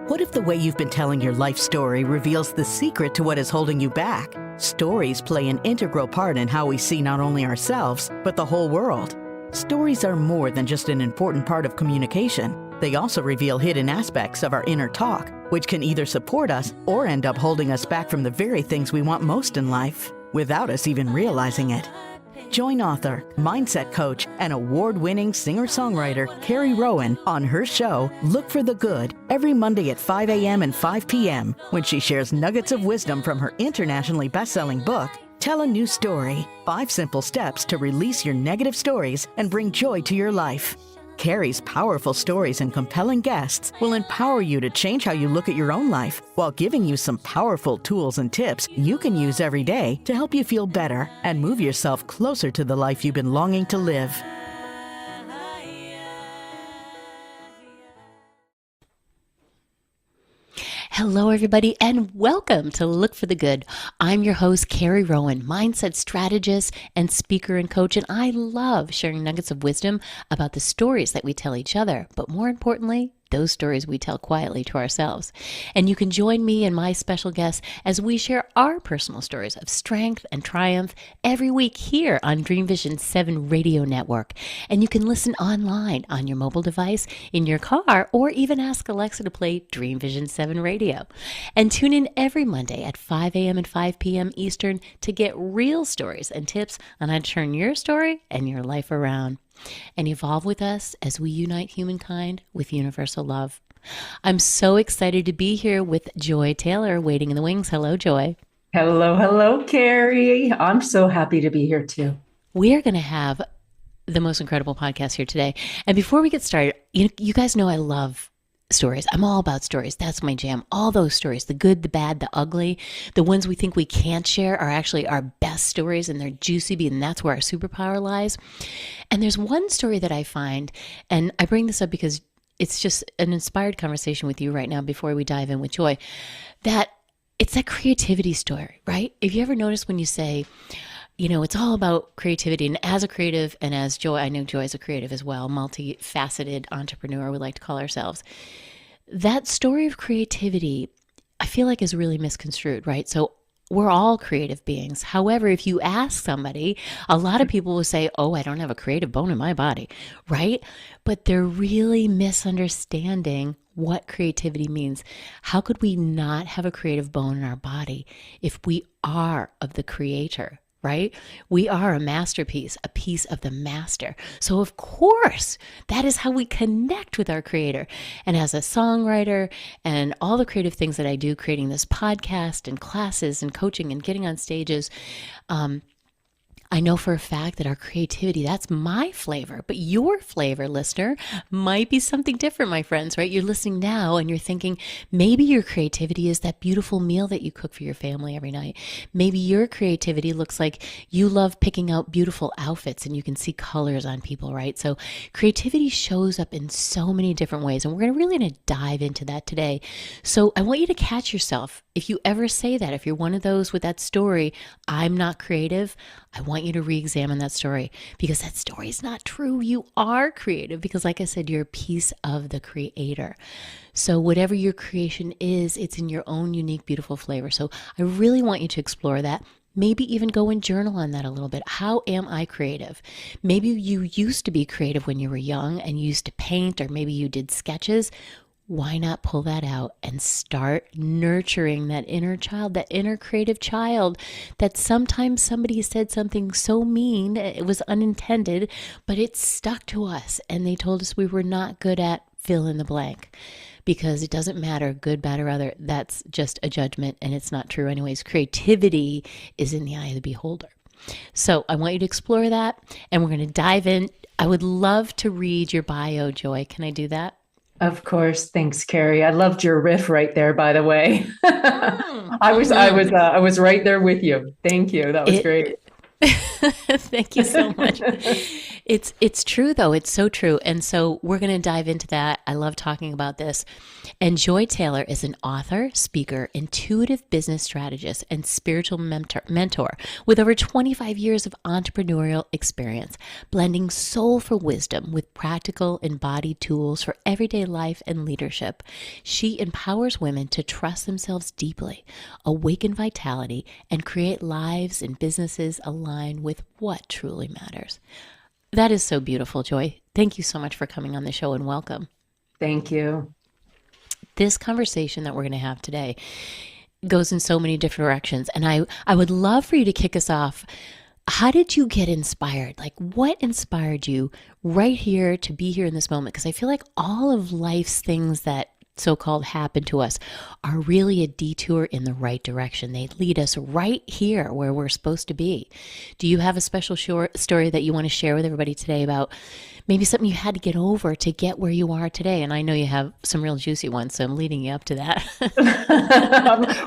What if the way you've been telling your life story reveals the secret to what is holding you back? Stories play an integral part in how we see not only ourselves, but the whole world. Stories are more than just an important part of communication. They also reveal hidden aspects of our inner talk, which can either support us or end up holding us back from the very things we want most in life, without us even realizing it. Join author, mindset coach, and award-winning singer-songwriter Carrie Rowan on her show, Look for the Good, every Monday at 5 a.m. and 5 p.m. when she shares nuggets of wisdom from her internationally best-selling book, Tell a New Story, 5 Simple Steps to Release Your Negative Stories and Bring Joy to Your Life. Carrie's powerful stories and compelling guests will empower you to change how you look at your own life while giving you some powerful tools and tips you can use every day to help you feel better and move yourself closer to the life you've been longing to live. Hello, everybody, and welcome to Look for the Good. I'm your host, Carrie Rowan, mindset strategist and speaker and coach, and I love sharing nuggets of wisdom about the stories that we tell each other, but more importantly, those stories we tell quietly to ourselves. And you can join me and my special guests as we share our personal stories of strength and triumph every week here on Dream Vision 7 Radio Network. And you can listen online on your mobile device, in your car, or even ask Alexa to play Dream Vision 7 Radio. And tune in every Monday at 5 a.m. and 5 p.m. Eastern to get real stories and tips on how to turn your story and your life around. And evolve with us as we unite humankind with universal love. I'm so excited to be here with Joy Taylor waiting in the wings. Hello, Joy. Hello, Carrie. I'm so happy to be here too. We are going to have the most incredible podcast here today. And before we get started, you guys know I love stories. I'm all about stories. That's my jam. All those stories, the good, the bad, the ugly, the ones we think we can't share are actually our best stories, and they're juicy, and that's where our superpower lies. And there's one story that I find, and I bring this up because it's just an inspired conversation with you right now before we dive in with Joy, that it's that creativity story, right? If you ever notice when you say, it's all about creativity. And as a creative and as Joy, I know Joy is a creative as well, multifaceted entrepreneur, we like to call ourselves. That story of creativity, I feel like is really misconstrued, right? So we're all creative beings. However, if you ask somebody, a lot of people will say, oh, I don't have a creative bone in my body, right? But they're really misunderstanding what creativity means. How could we not have a creative bone in our body if we are of the creator? Right? We are a masterpiece, a piece of the master. So of course, that is how we connect with our creator. And as a songwriter and all the creative things that I do, creating this podcast and classes and coaching and getting on stages, I know for a fact that our creativity, that's my flavor, but your flavor, listener, might be something different, my friends, right? You're listening now and you're thinking, maybe your creativity is that beautiful meal that you cook for your family every night. Maybe your creativity looks like you love picking out beautiful outfits and you can see colors on people, right? So creativity shows up in so many different ways, and we're really going to dive into that today. So I want you to catch yourself. If you ever say that, if you're one of those with that story, I'm not creative, I want you to re-examine that story, because that story is not true. You are creative because, like I said, you're a piece of the creator. So whatever your creation is, it's in your own unique, beautiful flavor. So I really want you to explore that. Maybe even go and journal on that a little bit. How am I creative? Maybe you used to be creative when you were young and you used to paint, or maybe you did sketches. Why not pull that out and start nurturing that inner child, that inner creative child that sometimes somebody said something so mean, it was unintended, but it stuck to us and they told us we were not good at fill in the blank. Because it doesn't matter, good, bad, or other, that's just a judgment and it's not true anyways. Creativity is in the eye of the beholder. So I want you to explore that, and we're going to dive in. I would love to read your bio, Joy. Can I do that? Of course. Thanks, Carrie. I loved your riff right there, by the way. I was right there with you. Thank you. That was great. Thank you so much. It's true though. It's so true. And so we're going to dive into that. I love talking about this. And Joy Taylor is an author, speaker, intuitive business strategist, and spiritual mentor with over 25 years of entrepreneurial experience, blending soulful wisdom with practical embodied tools for everyday life and leadership. She empowers women to trust themselves deeply, awaken vitality, and create lives and businesses aligned with what truly matters. That is so beautiful, Joy. Thank you so much for coming on the show, and welcome. Thank you. This conversation that we're going to have today goes in so many different directions. And I would love for you to kick us off. How did you get inspired? Like, what inspired you right here to be here in this moment? Because I feel like all of life's things that so-called happen to us are really a detour in the right direction. They lead us right here where we're supposed to be. Do you have a special story that you want to share with everybody today about maybe something you had to get over to get where you are today? And I know you have some real juicy ones, so I'm leading you up to that.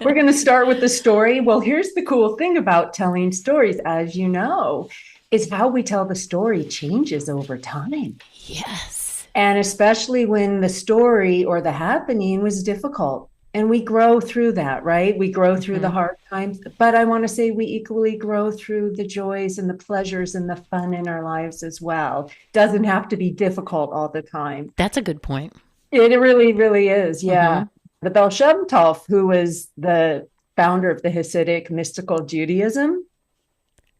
We're going to start with the story. Well, here's the cool thing about telling stories, as you know, is how we tell the story changes over time. Yes. And especially when the story or the happening was difficult. And we grow through that, right? We grow through the hard times. But I want to say we equally grow through the joys and the pleasures and the fun in our lives as well. Doesn't have to be difficult all the time. That's a good point. It really, really is. Yeah. The Baal Shem Tov, who was the founder of the Hasidic mystical Judaism,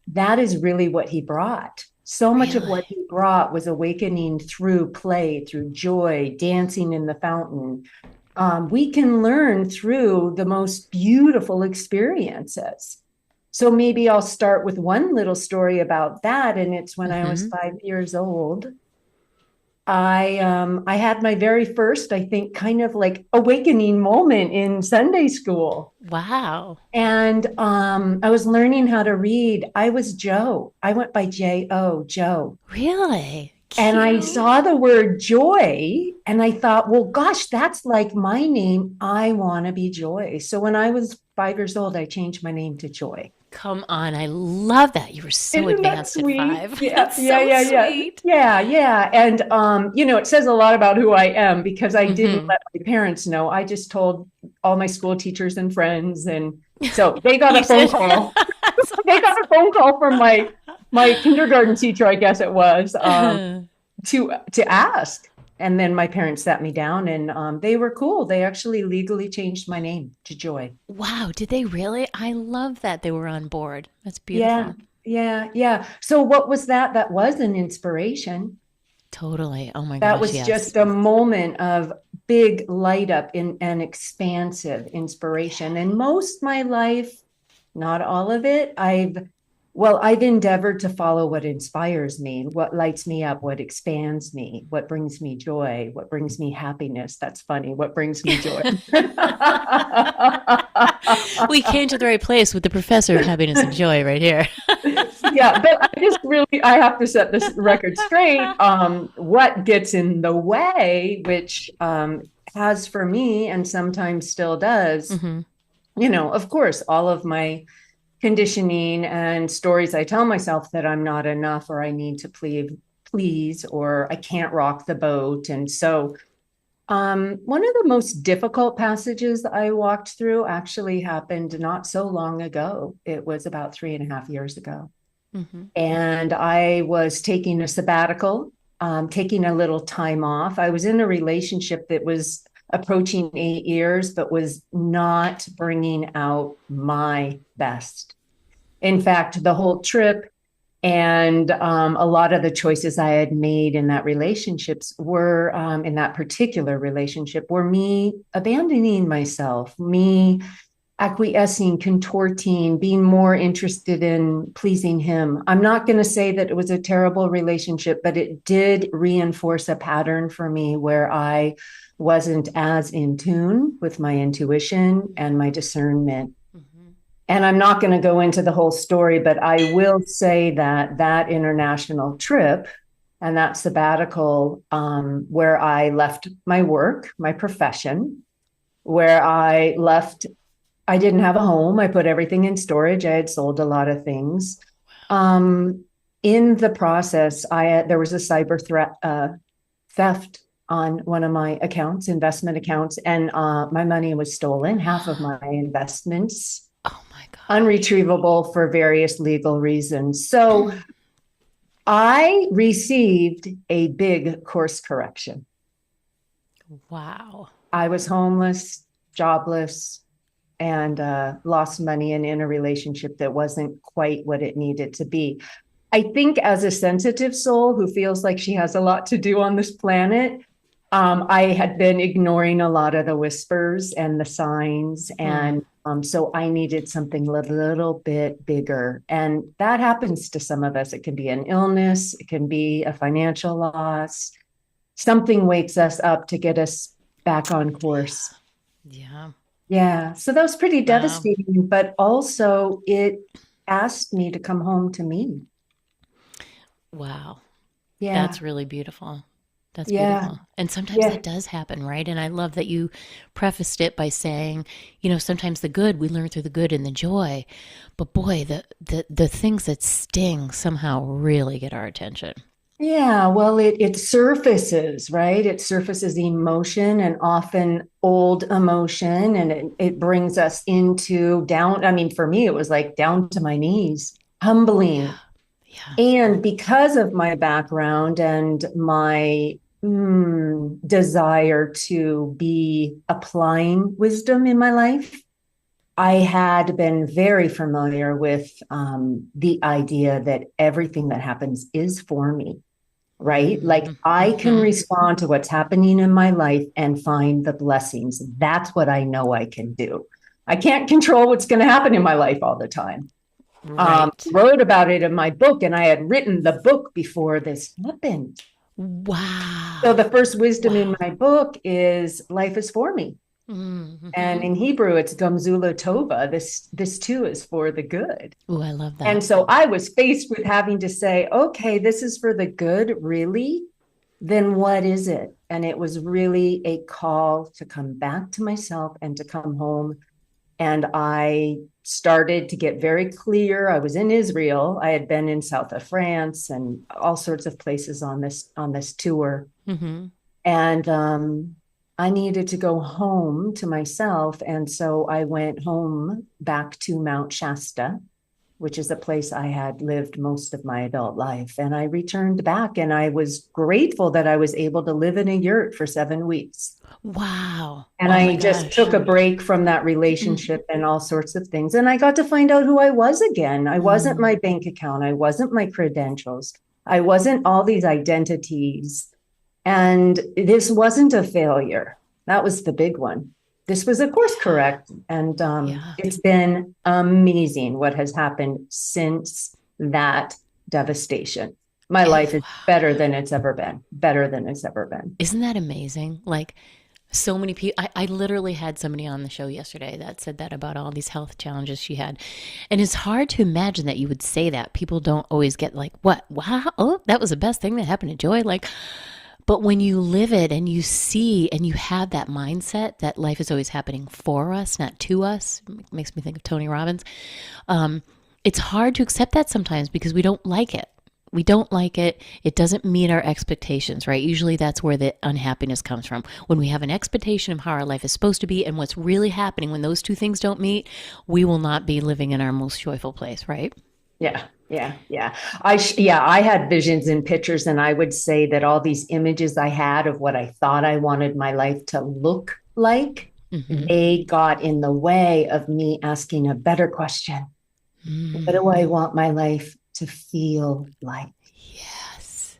that is really what he brought. So much of what he brought was awakening through play, through joy, dancing in the fountain. We can learn through the most beautiful experiences. So maybe I'll start with one little story about that. And it's when I was 5 years old. I had my very first, I think, kind of like awakening moment in Sunday school. Wow. And I was learning how to read. I was Joe. I went by J-O, Joe. Really? Cute. And I saw the word joy and I thought, well, gosh, that's like my name. I want to be Joy. So when I was 5 years old, I changed my name to Joy. Come on. I love that. You were so Isn't advanced at 5. Yeah, That's yeah, so yeah, sweet. Yeah. And, it says a lot about who I am because I didn't let my parents know. I just told all my school teachers and friends. And so they got a phone call. They got a phone call from my kindergarten teacher, I guess it was, to ask. And then my parents sat me down and they were cool. They actually legally changed my name to Joy. Wow. Did they really? I love that they were on board. That's beautiful. Yeah. So what was that? That was an inspiration. Totally. Oh my gosh. That was just a moment of big light up in an expansive inspiration. And most my life, not all of it, I've endeavored to follow what inspires me, what lights me up, what expands me, what brings me joy, what brings me happiness. That's funny. What brings me joy? We came to the right place with the professor of happiness and joy right here. Yeah, but I have to set this record straight. What gets in the way, which has for me and sometimes still does, of course, all of my conditioning and stories I tell myself that I'm not enough or I need to please or I can't rock the boat. And so one of the most difficult passages I walked through actually happened not so long ago. It was about 3.5 years ago. And I was taking a sabbatical, taking a little time off. I was in a relationship that was approaching 8 years, but was not bringing out my best. In fact, the whole trip and a lot of the choices I had made in that in that particular relationship, were me abandoning myself, me acquiescing, contorting, being more interested in pleasing him. I'm not going to say that it was a terrible relationship, but it did reinforce a pattern for me where I wasn't as in tune with my intuition and my discernment. And I'm not going to go into the whole story, but I will say that international trip and that sabbatical, where I left my work, my profession, where I didn't have a home. I put everything in storage. I had sold a lot of things. in the process, there was a cyber threat, theft on one of my accounts, investment accounts, and my money was stolen, half of my investments, Oh my God. unretrievable for various legal reasons. So I received a big course correction. Wow. I was homeless, jobless, and lost money and in a relationship that wasn't quite what it needed to be. I think as a sensitive soul who feels like she has a lot to do on this planet, I had been ignoring a lot of the whispers and the signs. And so I needed something a little bit bigger. And that happens to some of us. It can be an illness, it can be a financial loss. Something wakes us up to get us back on course. Yeah. Yeah. So that was pretty devastating, but also it asked me to come home to me. Wow. Yeah. That's really beautiful. That's Yeah. beautiful. And sometimes that does happen, right? And I love that you prefaced it by saying, sometimes the good, we learn through the good and the joy. But boy, the things that sting somehow really get our attention. Yeah, well, it surfaces, right? It surfaces emotion and often old emotion, and it brings us into down. I mean, for me, it was like down to my knees, humbling. Yeah. And because of my background and my desire to be applying wisdom in my life, I had been very familiar with the idea that everything that happens is for me. Right? Like I can respond to what's happening in my life and find the blessings. That's what I know I can do. I can't control what's going to happen in my life all the time. Right. Wrote about it in my book, and I had written the book before this happened. Wow. So the first wisdom in my book is life is for me. And in Hebrew, it's Gamzula Tova. This too is for the good. Oh, I love that. And so I was faced with having to say, okay, this is for the good, really? Then what is it? And it was really a call to come back to myself and to come home. And I started to get very clear. I was in Israel. I had been in south of France and all sorts of places on this tour. And I needed to go home to myself. And so I went home back to Mount Shasta, which is a place I had lived most of my adult life. And I returned back, and I was grateful that I was able to live in a yurt for 7 weeks. Wow. And I just took a break from that relationship and all sorts of things. And I got to find out who I was again. I wasn't my bank account. I wasn't my credentials. I wasn't all these identities. And this wasn't a failure. That was the big one. This was a course correct. And it's been amazing what has happened since that devastation. My life is better than it's ever been. Better than it's ever been. Isn't that amazing? Like so many people, I literally had somebody on the show yesterday that said that about all these health challenges she had. And it's hard to imagine that you would say that. People don't always get like, what? Wow. Oh, that was the best thing that happened to Joy. Like, but when you live it and you see and you have that mindset that life is always happening for us, not to us, it makes me think of Tony Robbins. It's hard to accept that sometimes because we don't like it. We don't like it. It doesn't meet our expectations, right? Usually that's where the unhappiness comes from. When we have an expectation of how our life is supposed to be and what's really happening, when those two things don't meet, we will not be living in our most joyful place, right? Yeah. I had visions and pictures, and I would say that all these images I had of what I thought I wanted my life to look like, they got in the way of me asking a better question. What do I want my life to feel like? Yes.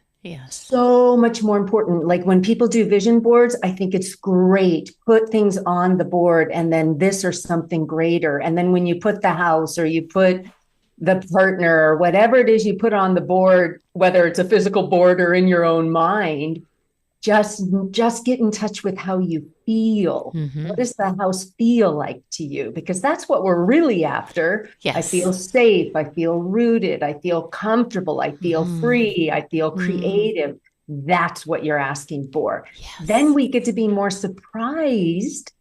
So much more important. Like when people do vision boards, I think it's great. Put things on the board and then this or something greater. And then when you put the house or you put the partner or whatever it is you put on the board, whether it's a physical board or in your own mind, just get in touch with how you feel. What does the house feel like to you? Because that's what we're really after. Yes. I feel safe. I feel rooted. I feel comfortable. I feel free. I feel creative. That's what you're asking for. Yes. Then we get to be more surprised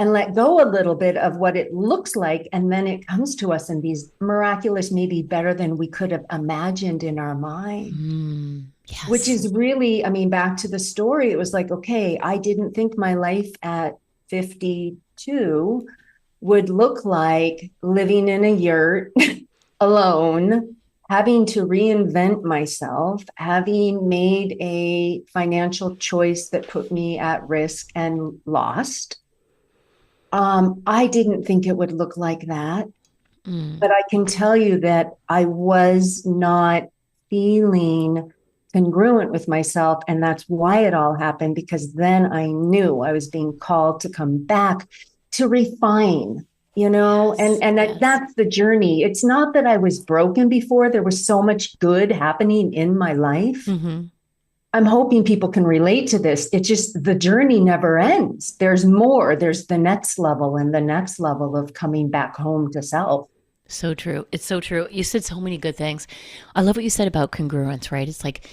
and let go a little bit of what it looks like. And then it comes to us in these miraculous, maybe better than we could have imagined in our mind. Yes. Which is really, I mean, back to the story, it was like, okay, I didn't think my life at 52 would look like living in a yurt alone, having to reinvent myself, having made a financial choice that put me at risk and lost. I didn't think it would look like that. But I can tell you that I was not feeling congruent with myself. And that's why it all happened, because then I knew I was being called to come back to refine, and that's the journey. It's not that I was broken before. There was so much good happening in my life. I'm hoping people can relate to this. It's just the journey never ends. There's more. There's the next level and the next level of coming back home to self. So true. It's so true. You said so many good things. I love what you said about congruence, right? It's like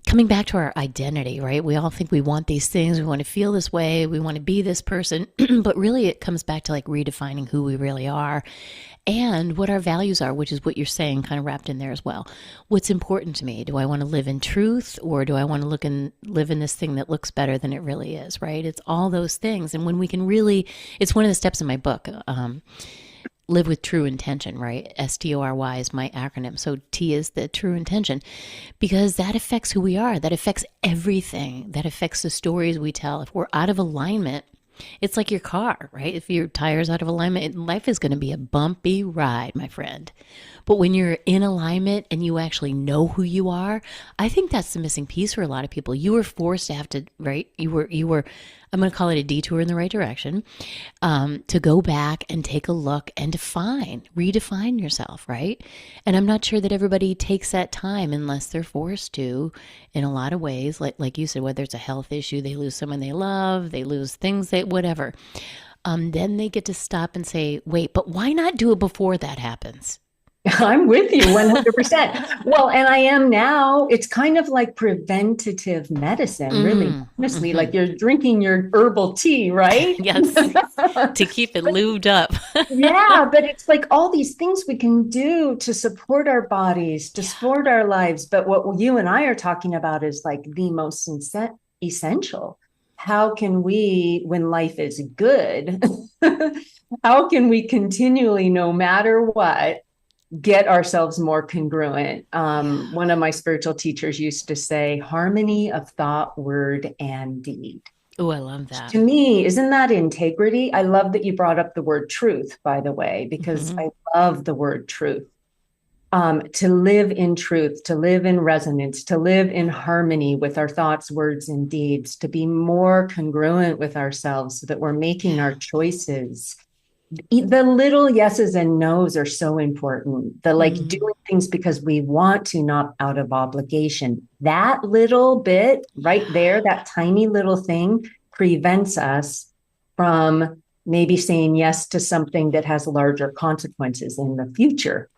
coming back to our identity, right? We all think we want these things. We want to feel this way. We want to be this person. But really it comes back to like redefining who we really are and what our values are, which is what you're saying, kind of wrapped in there as well. What's important to me? Do I want to live in truth, or do I want to live in this thing that looks better than it really is, right? It's all those things. And when we can really, it's one of the steps in my book, live with true intention, right? STORY is my acronym. So T is the true intention, because that affects who we are. That affects everything. That affects the stories we tell. If we're out of alignment, it's like your car, right? If your tire's out of alignment, life is going to be a bumpy ride, my friend. But when you're in alignment and you actually know who you are, I think that's the missing piece for a lot of people. You were forced to have to, right? You were, I'm going to call it a detour in the right direction, to go back and take a look and redefine yourself, right? And I'm not sure that everybody takes that time unless they're forced to, in a lot of ways, like you said, whether it's a health issue, they lose someone they love, they lose things, whatever. Then they get to stop and say, wait, but why not do it before that happens? I'm with you 100%. Well, and I am now. It's kind of like preventative medicine, really, honestly, like you're drinking your herbal tea, right? Yes, to keep it lubed up. Yeah, but it's like all these things we can do to support our bodies, to support our lives. But what you and I are talking about is like the most essential. How can we, when life is good, how can we continually, no matter what, get ourselves more congruent? One of my spiritual teachers used to say, harmony of thought, word, and deed. Oh, I love that. To me, isn't that integrity? I love that you brought up the word truth, by the way, because I love the word truth. To live in truth, to live in resonance, to live in harmony with our thoughts, words, and deeds, to be more congruent with ourselves so that we're making our choices. The little yeses and nos are so important. The doing things because we want to, not out of obligation. That little bit right there, that tiny little thing prevents us from maybe saying yes to something that has larger consequences in the future.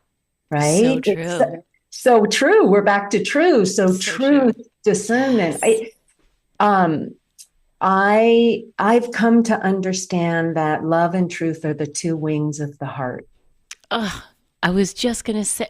Right? So true. It's so true. We're back to true. So truth, discernment. Yes. I've come to understand that love and truth are the two wings of the heart. I was just going to say,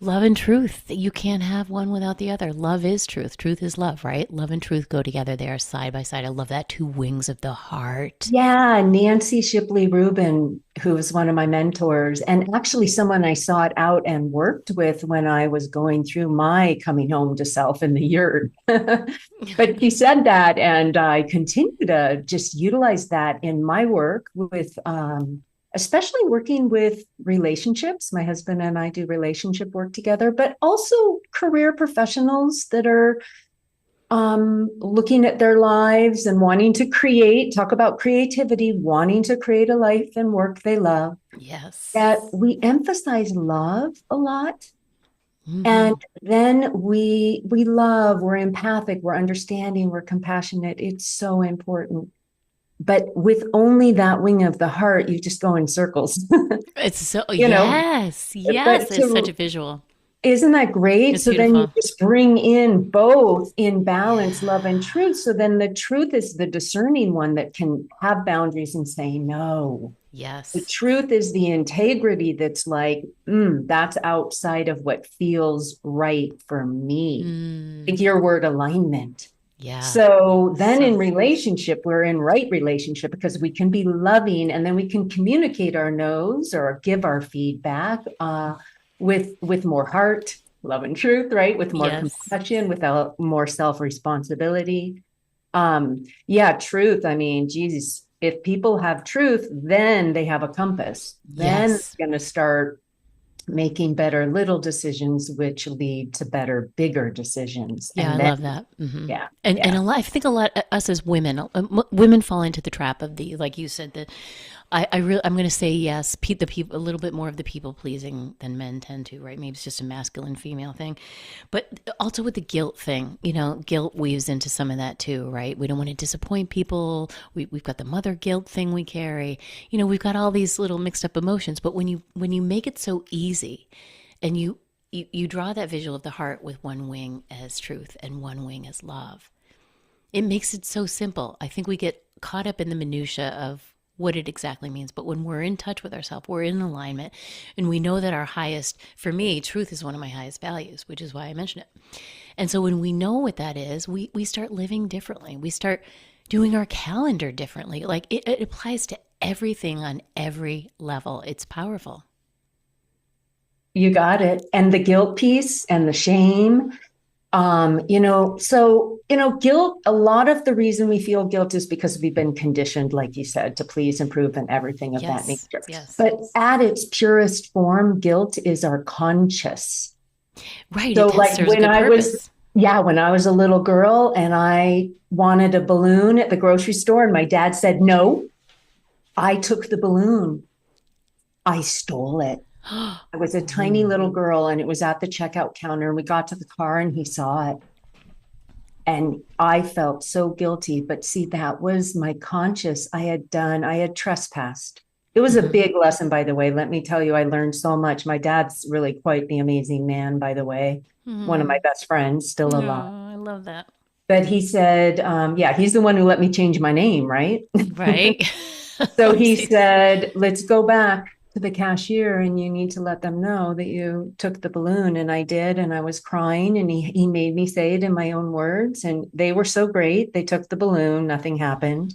love and truth, you can't have one without the other. Love is truth. Truth is love, right? Love and truth go together. They are side by side. I love that. Two wings of the heart. Yeah. Nancy Shipley Rubin, who was one of my mentors, and actually someone I sought out and worked with when I was going through my coming home to self in the yurt. But she said that, and I continue to just utilize that in my work with, especially working with relationships. My husband and I do relationship work together, but also career professionals that are looking at their lives and wanting to create, talk about creativity, wanting to create a life and work they love. Yes. That we emphasize love a lot. And then we love, we're empathic, we're understanding, we're compassionate. It's so important. But with only that wing of the heart, you just go in circles. It's so, You know, yes, it's such a visual. Isn't that great? It's So then you beautiful. just bring in both in balance, love and truth. So then the truth is the discerning one that can have boundaries and say no. The Yes. truth is the integrity that's like, that's outside of what feels right for me. Like your word alignment. Yeah. So then in So relationship, we're in right relationship because we can be loving and then we can communicate our no's or give our feedback with more heart, love and truth, right? With more yes. compassion, without more self-responsibility. Yeah, truth. I mean, Jesus, if people have truth, then they have a compass. Then Yes. they're going to start making better little decisions, which lead to better, bigger decisions. Yeah, I And then, love that. yeah, And yeah. a lot, I think a lot us as women, women fall into the trap of like you said, that I'm going to say yes, the people, a little bit more of the people pleasing than men tend to, right? Maybe it's just a masculine female thing, but also with the guilt thing, guilt weaves into some of that too, right? We don't want to disappoint people. We've got the mother guilt thing we carry, we've got all these little mixed up emotions, but when you make it so easy and you draw that visual of the heart with one wing as truth and one wing as love, it makes it so simple. I think we get caught up in the minutia of what it exactly means. But when we're in touch with ourselves, we're in alignment, and we know that our highest, for me, truth is one of my highest values, which is why I mention it. And so when we know what that is, we start living differently. We start doing our calendar differently. Like it applies to everything on every level. It's powerful. You got it. And the guilt piece and the shame. Guilt, a lot of the reason we feel guilt is because we've been conditioned, like you said, to please, improve, and everything of that Yes. nature. Yes. But at its purest form, guilt is our conscious. Right. So It serves a good purpose. when I was a little girl and I wanted a balloon at the grocery store and my dad said no, I took the balloon. I stole it. I was a tiny little girl and it was at the checkout counter. And we got to the car and he saw it. And I felt so guilty. But see, that was my conscious. I had trespassed. It was a big lesson, by the way. Let me tell you, I learned so much. My dad's really quite the amazing man, by the way. One of my best friends, still alive. Oh, I love that. But he said, he's the one who let me change my name, right? Right. So he said, let's go back to the cashier and you need to let them know that you took the balloon. And I did. And I was crying and he made me say it in my own words. And they were so great. They took the balloon. Nothing happened.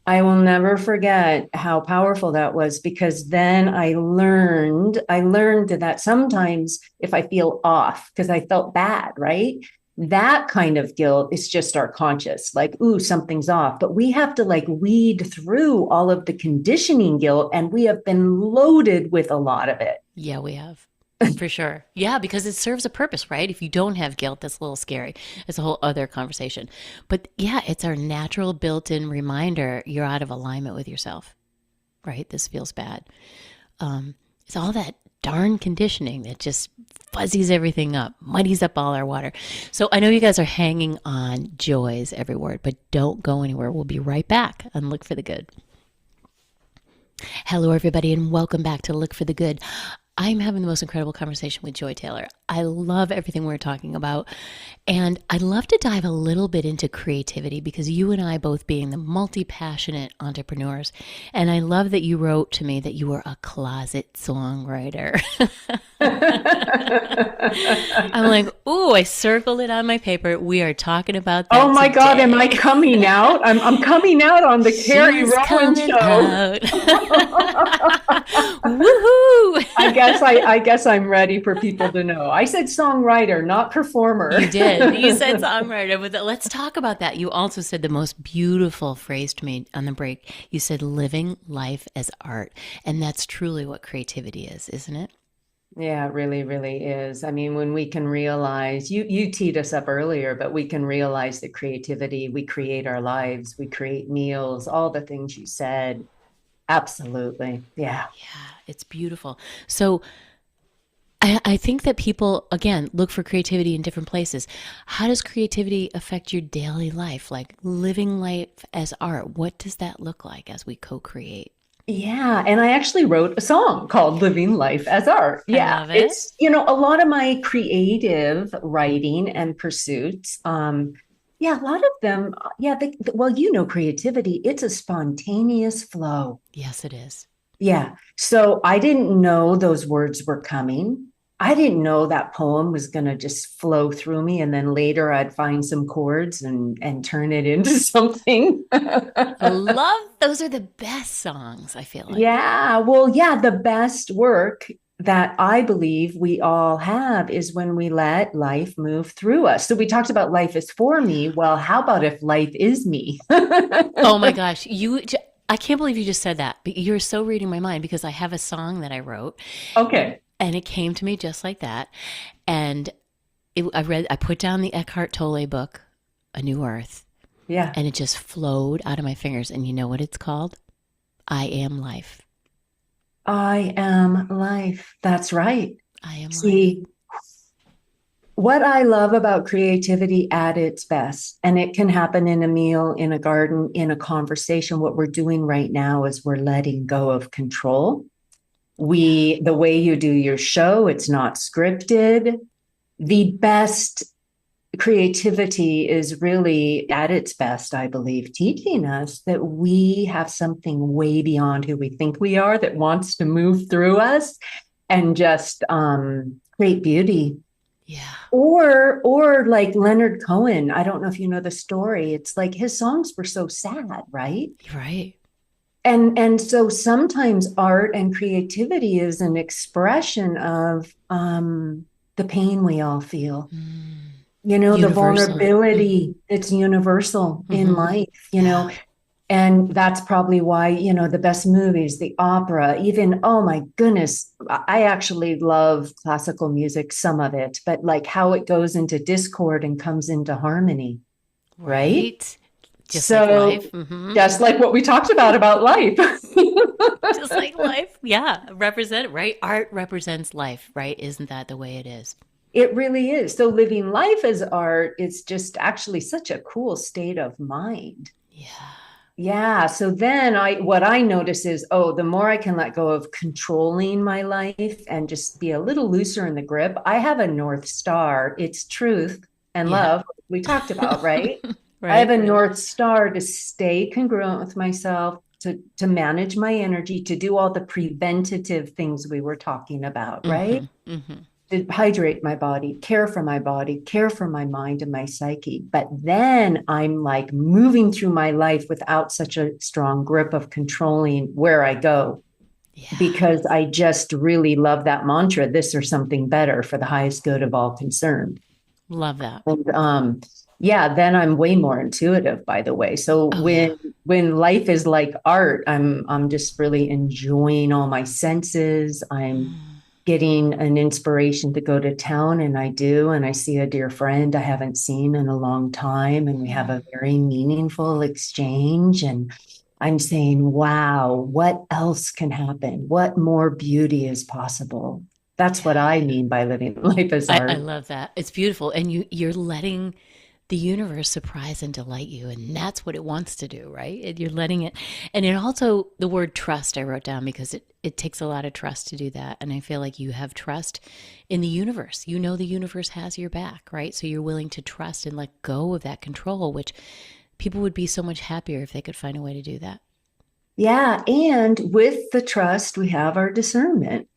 I will never forget how powerful that was because then I learned that sometimes if I feel off, because I felt bad, right? That kind of guilt is just our conscious, like, ooh, something's off. But we have to like weed through all of the conditioning guilt, and we have been loaded with a lot of it. Yeah, we have. For sure. Yeah, because it serves a purpose, right? If you don't have guilt, that's a little scary. It's a whole other conversation. But yeah, it's our natural built-in reminder you're out of alignment with yourself, right? This feels bad. It's all that darn conditioning that just fuzzies everything up, muddies up all our water. So I know you guys are hanging on Joy's every word, but don't go anywhere. We'll be right back and Look for the Good. Hello, everybody, and welcome back to Look for the Good. I'm having the most incredible conversation with Joy Taylor. I love everything we're talking about. And I'd love to dive a little bit into creativity because you and I both being the multi-passionate entrepreneurs. And I love that you wrote to me that you were a closet songwriter. I'm like, ooh, I circled it on my paper. We are talking about that. Oh my today. God, am I coming out? I'm coming out on the Carrie Rowan show. Woohoo! I guess I'm ready for people to know. I said songwriter, not performer. You did. You said songwriter. But let's talk about that. You also said the most beautiful phrase to me on the break. You said living life as art. And that's truly what creativity is, isn't it? Yeah, it really, really is. I mean, when we can realize, you teed us up earlier, but we can realize that creativity, we create our lives, we create meals, all the things you said. Absolutely. Yeah. Yeah, it's beautiful. So I think that people, again, look for creativity in different places. How does creativity affect your daily life? Like living life as art, what does that look like as we co-create? Yeah, and I actually wrote a song called Living Life as Art. I Yeah, love it. it's, a lot of my creative writing and pursuits. Yeah, a lot of them, yeah, well, creativity, it's a spontaneous flow. Yes, it is. Yeah. So I didn't know those words were coming. I didn't know that poem was going to just flow through me. And then later I'd find some chords and turn it into something. I love those are the best songs, I feel like. Yeah. Well, yeah, the best work that I believe we all have is when we let life move through us. So we talked about life is for me. Well, how about if life is me? Oh my gosh, I can't believe you just said that. But you're so reading my mind because I have a song that I wrote Okay. and it came to me just like that. And I put down the Eckhart Tolle book, A New Earth, Yeah. and it just flowed out of my fingers. And you know what it's called? I Am Life. I am life. That's right. I am life. See, what I love about creativity at its best, and it can happen in a meal, in a garden, in a conversation. What we're doing right now is we're letting go of control. The way you do your show, it's not scripted. The best creativity is really at its best, I believe, teaching us that we have something way beyond who we think we are that wants to move through us and just create beauty. Yeah. Or like Leonard Cohen, I don't know if you know the story. It's like his songs were so sad, right? Right. And so sometimes art and creativity is an expression of the pain we all feel. The Universal. vulnerability, it's universal in life, and that's probably why, the best movies, the opera, even, oh my goodness, I actually love classical music, some of it, but like how it goes into discord and comes into harmony, right? Just like So life. just like what we talked about life. Just like life. Yeah. Represent, right? Art represents life, right? Isn't that the way it is? It really is. So living life as art is just actually such a cool state of mind. Yeah. Yeah. So then what I notice is, the more I can let go of controlling my life and just be a little looser in the grip, I have a North Star. It's truth and Yeah. love we talked about, right? Right. I have a North Star to stay congruent with myself, to manage my energy, to do all the preventative things we were talking about, right? To hydrate my body, care for my mind and my psyche. But then I'm like moving through my life without such a strong grip of controlling where I go. Yeah. Because I just really love that mantra, this or something better for the highest good of all concerned. Love that. And then I'm way more intuitive, by the way. So when life is like art, I'm just really enjoying all my senses. I'm getting an inspiration to go to town, and I do, and I see a dear friend I haven't seen in a long time, and we have a very meaningful exchange, and I'm saying, wow, what else can happen? What more beauty is possible? That's what I mean by living life as art. I love that. It's beautiful. And you're letting the universe surprise and delight you. And that's what it wants to do, right? You're letting it. And it also, the word trust I wrote down because it takes a lot of trust to do that. And I feel like you have trust in the universe. You know the universe has your back, right? So you're willing to trust and let go of that control, which people would be so much happier if they could find a way to do that. Yeah. And with the trust, we have our discernment.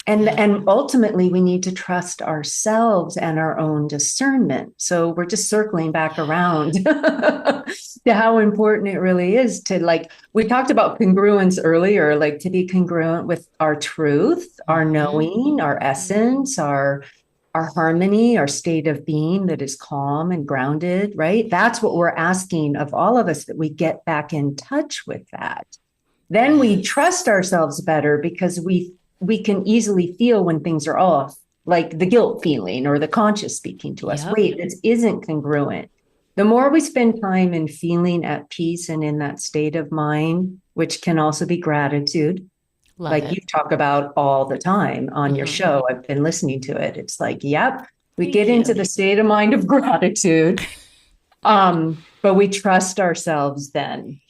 And ultimately, we need to trust ourselves and our own discernment. So we're just circling back around to how important it really is to, like, we talked about congruence earlier, like to be congruent with our truth, our knowing, our essence, our harmony, our state of being that is calm and grounded, right? That's what we're asking of all of us, that we get back in touch with that. Then we trust ourselves better because we can easily feel when things are off, like the guilt feeling or the conscious speaking to us. Wait, this isn't congruent. The more we spend time in feeling at peace and in that state of mind, which can also be gratitude, you talk about all the time on your show. I've been listening to it. It's like, yep, we get into the state of mind of gratitude. But we trust ourselves then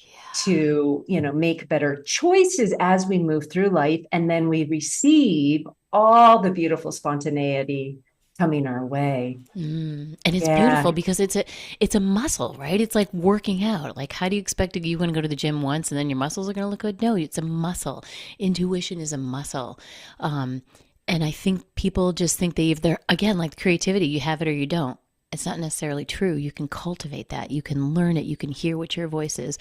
to, make better choices as we move through life. And then we receive all the beautiful spontaneity coming our way. And it's Yeah. beautiful because it's a muscle, right? It's like working out. Like, how do you expect you want to go to the gym once and then your muscles are going to look good? No, it's a muscle. Intuition is a muscle. And I think people just think they're, again, like creativity, you have it or you don't. It's not necessarily true. You can cultivate that. You can learn it. You can hear what your voice is.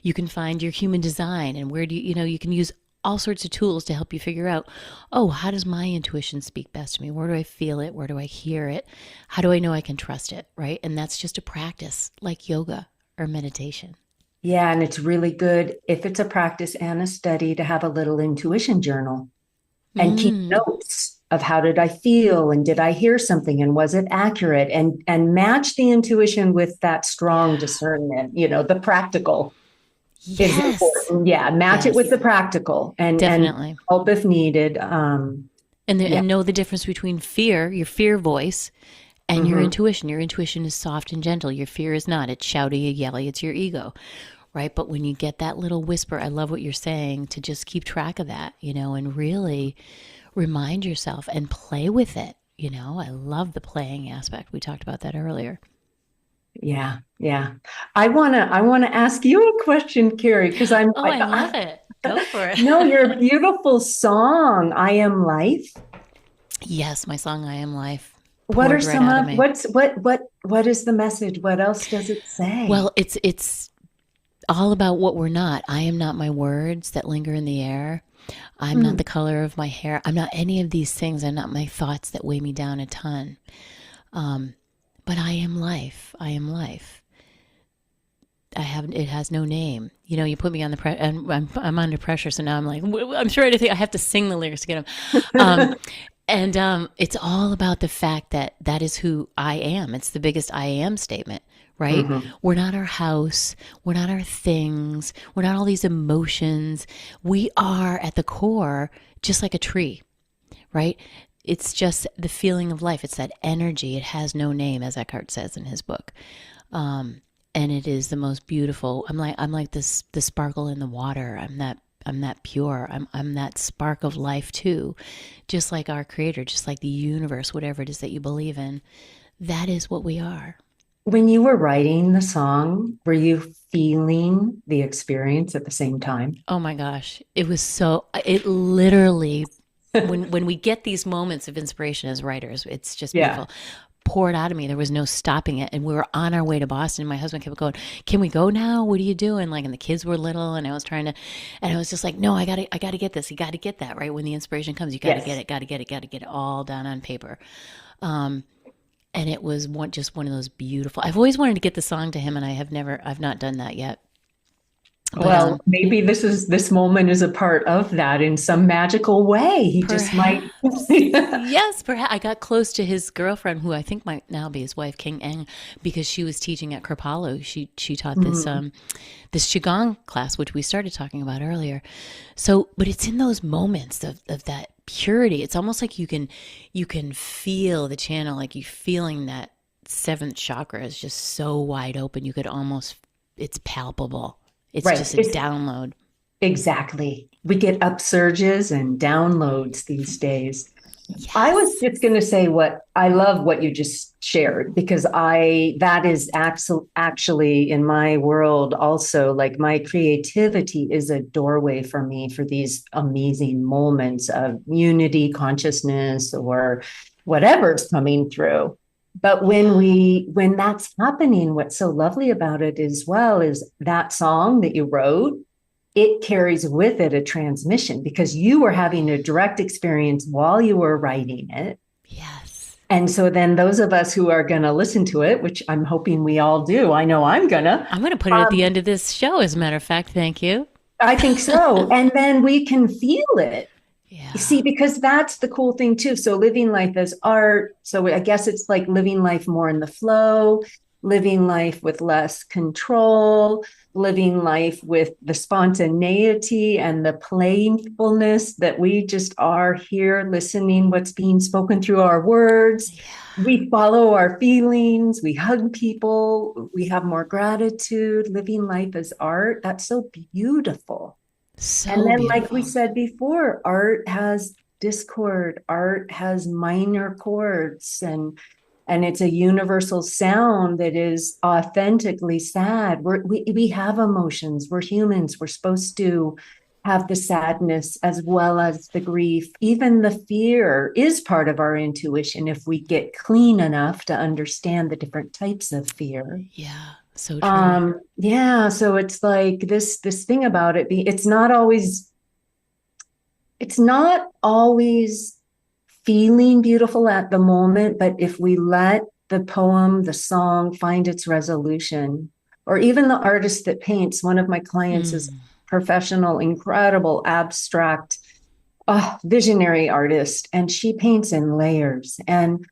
You can find your human design, and where do you can use all sorts of tools to help you figure out, oh, how does my intuition speak best to me? Where do I feel it? Where do I hear it? How do I know I can trust it? Right. And that's just a practice like yoga or meditation. Yeah. And it's really good if it's a practice and a study to have a little intuition journal and keep notes of how did I feel and did I hear something and was it accurate, and match the intuition with that strong discernment, the practical is important. Yeah, match it with the practical and definitely help if needed. And know the difference between fear, your fear voice, and your intuition. Your intuition is soft and gentle. Your fear is not. It's shouty and yelly. It's your ego. Right. But when you get that little whisper, I love what you're saying, to just keep track of that, and really remind yourself and play with it. I love the playing aspect. We talked about that earlier. Yeah. Yeah. I want to ask you a question, Carrie, because I love it. Go for it. No, your beautiful song, I Am Life. Yes. My song, I Am Life. What are some of, what is the message? What else does it say? Well, it's all about what we're not. I am not my words that linger in the air. I'm not the color of my hair. I'm not any of these things. I'm not my thoughts that weigh me down a ton. But I am life. I am life. It has no name. You put me on the I'm under pressure. So now I'm like, I'm sure I have to sing the lyrics to get them. And it's all about the fact that is who I am. It's the biggest I am statement. Right? We're not our house. We're not our things. We're not all these emotions. We are at the core, just like a tree, right? It's just the feeling of life. It's that energy. It has no name, as Eckhart says in his book. And it is the most beautiful. I'm like this, the sparkle in the water. I'm that pure. I'm that spark of life too. Just like our creator, just like the universe, whatever it is that you believe in. That is what we are. When you were writing the song, were you feeling the experience at the same time? Oh my gosh. It literally, when we get these moments of inspiration as writers, it's just beautiful. Poured out of me. There was no stopping it. And we were on our way to Boston. My husband kept going, can we go now? What are you doing? And the kids were little, and I was and I was just like, no, I gotta get this. You gotta get that, right? When the inspiration comes, you gotta get it all down on paper. And it was just one of those beautiful. I've always wanted to get the song to him, and I've not done that yet. But, well, maybe this moment is a part of that in some magical way. He perhaps, just might. Yes, perhaps. I got close to his girlfriend, who I think might now be his wife, King Eng, because she was teaching at Kripalu. She taught this this qigong class, which we started talking about earlier. So, but it's in those moments of that purity. It's almost like you can feel the channel, like you feeling that seventh chakra is just so wide open. You could almost, it's palpable. It's just a download. Exactly. We get upsurges and downloads these days. Yes. I was just going to say I love what you just shared, because that is actually in my world also, like, my creativity is a doorway for me for these amazing moments of unity, consciousness, or whatever's coming through. But when that's happening, what's so lovely about it as well is that song that you wrote, it carries with it a transmission, because you were having a direct experience while you were writing it. Yes. And so then those of us who are going to listen to it, which I'm hoping we all do, I know I'm going to put it at the end of this show, as a matter of fact. Thank you. I think so. And then we can feel it. Yeah. You see, because that's the cool thing too. So living life as art. So I guess it's like living life more in the flow. living life with less control, living life with the spontaneity and the playfulness that we just are here listening what's being spoken through our words. We follow our feelings, we hug people, we have more gratitude, living life as art. That's so beautiful. So And then, beautiful. like we said before, art has discord, art has minor chords, and it's a universal sound that is authentically sad. We have emotions. We're humans. We're supposed to have the sadness as well as the grief. Even the fear is part of our intuition if we get clean enough to understand the different types of fear. Yeah, so true. Yeah, so it's like this thing about it being, it's not always feeling beautiful at the moment, but if we let the poem, the song find its resolution, or even the artist that paints, one of my clients is professional, incredible, abstract, visionary artist, and she paints in layers. And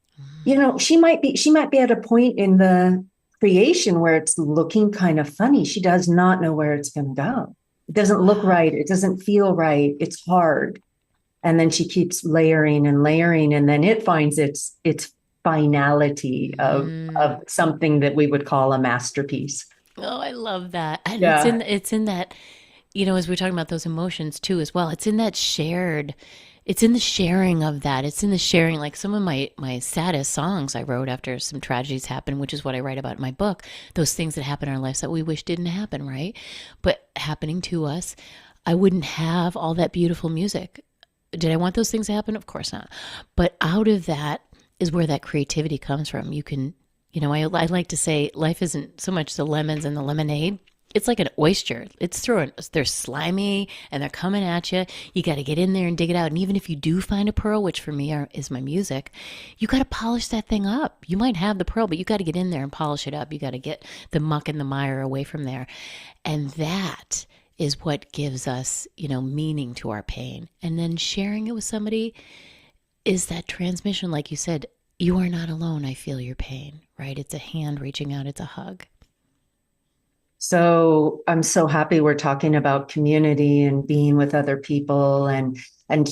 she might be at a point in the creation where it's looking kind of funny. She does not know where it's going to go. It doesn't look right. It doesn't feel right. It's hard. And then she keeps layering and layering, and then it finds its finality of something that we would call a masterpiece. Oh, I love that. And Yeah. it's in that, as we're talking about those emotions too as well, it's in that shared, it's in the sharing of that. It's in the sharing, like some of my saddest songs I wrote after some tragedies happened, which is what I write about in my book, those things that happen in our lives that we wish didn't happen, right? But happening to us, I wouldn't have all that beautiful music. Did I want those things to happen? Of course not. But out of that is where that creativity comes from. You can, I like to say life isn't so much the lemons and the lemonade. It's like an oyster. They're slimy and they're coming at you. You got to get in there and dig it out. And even if you do find a pearl, which for me is my music, you got to polish that thing up. You might have the pearl, but you got to get in there and polish it up. You got to get the muck and the mire away from there. And that is what gives us, meaning to our pain. And then sharing it with somebody is that transmission. Like you said, you are not alone. I feel your pain, right? It's a hand reaching out. It's a hug. So I'm so happy we're talking about community and being with other people and